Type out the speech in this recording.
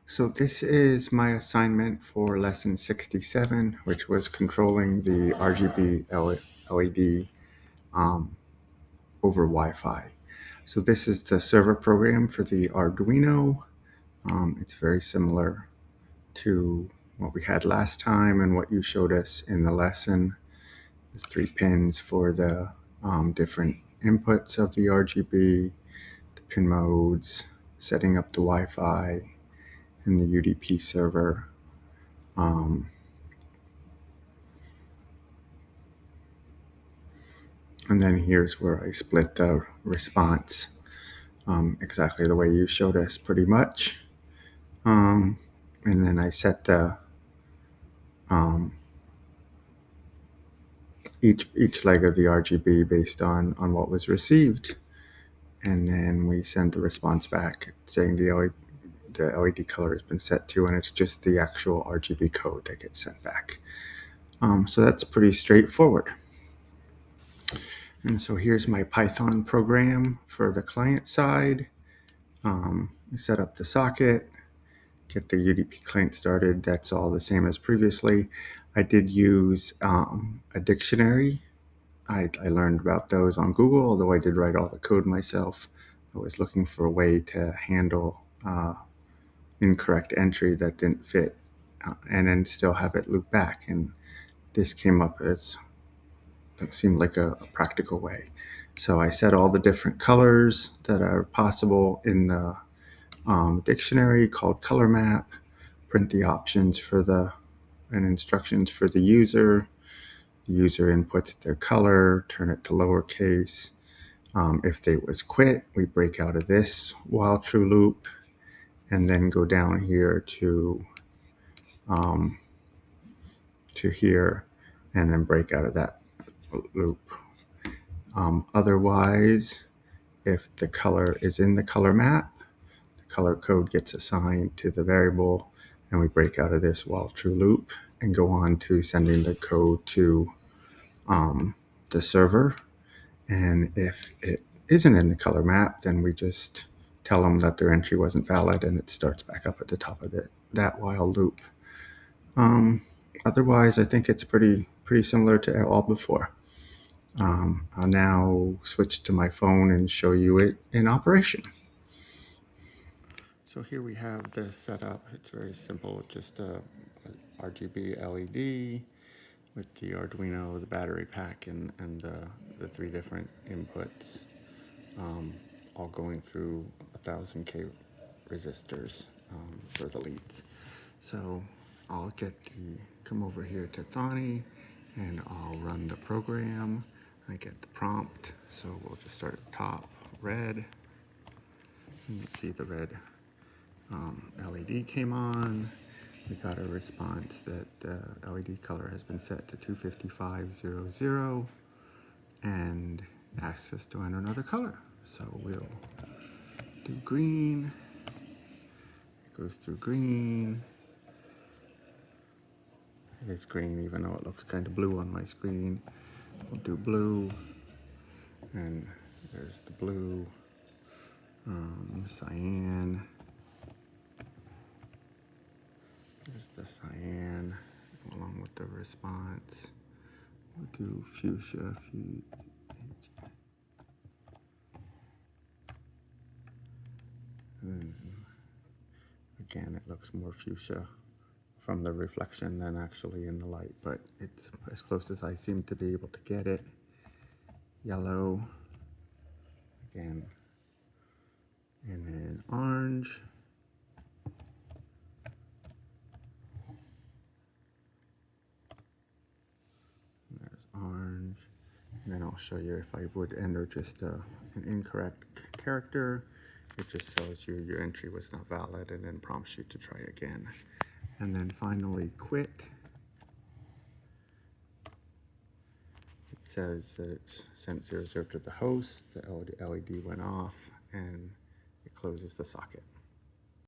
So this is my assignment for lesson 67, which was controlling the RGB LED over Wi-Fi. So this is the server program for the Arduino. It's very similar to what we had last time and what you showed us in the lesson. The 3 pins for the different inputs of the RGB, the pin modes, setting up the Wi-Fi, and the UDP server. And then here's where I split the response exactly the way you showed us pretty much. And then I set the each leg of the RGB based on what was received. And then we send the response back saying the LED color has been set to, and it's just the actual RGB code that gets sent back. So that's pretty straightforward. And so here's my Python program for the client side. We set up the socket, get the UDP client started. That's all the same as previously. I did use a dictionary. I learned about those on Google, although I did write all the code myself. I was looking for a way to handle incorrect entry that didn't fit and then still have it loop back. And this came up as it seemed like a practical way. So I set all the different colors that are possible in the dictionary called color map, print the options for and instructions for the user. The user inputs their color, turn it to lowercase. If they was quit, we break out of this while true loop and then go down here to here and then break out of that loop. Otherwise, if the color is in the color map, the color code gets assigned to the variable and we break out of this while true loop and go on to sending the code to the server. And if it isn't in the color map, then we just tell them that their entry wasn't valid and it starts back up at the top of that while loop. Otherwise, I think it's pretty similar to all before. I'll now switch to my phone and show you it in operation. So here we have this setup. It's very simple, just a RGB LED with the Arduino, the battery pack, and the 3 different inputs, all going through 1000K resistors for the leads. So I'll come over here to Thani and I'll run the program. I get the prompt, so we'll just start at the top, red. You see the red LED came on. We got a response that the LED color has been set to 25500 and asks us to enter another color. So we'll do green. It goes through green. It is green, even though it looks kind of blue on my screen. We'll do blue, and there's the blue, cyan. There's the cyan along with the response. We'll do fuchsia. Again, it looks more fuchsia from the reflection than actually in the light, but it's as close as I seem to be able to get it. Yellow, again, and then orange. And there's orange. And then I'll show you if I would enter just an incorrect character, it just tells you your entry was not valid and then prompts you to try again. And then finally quit. It says that it's sent 00 to the host, the LED went off, and it closes the socket.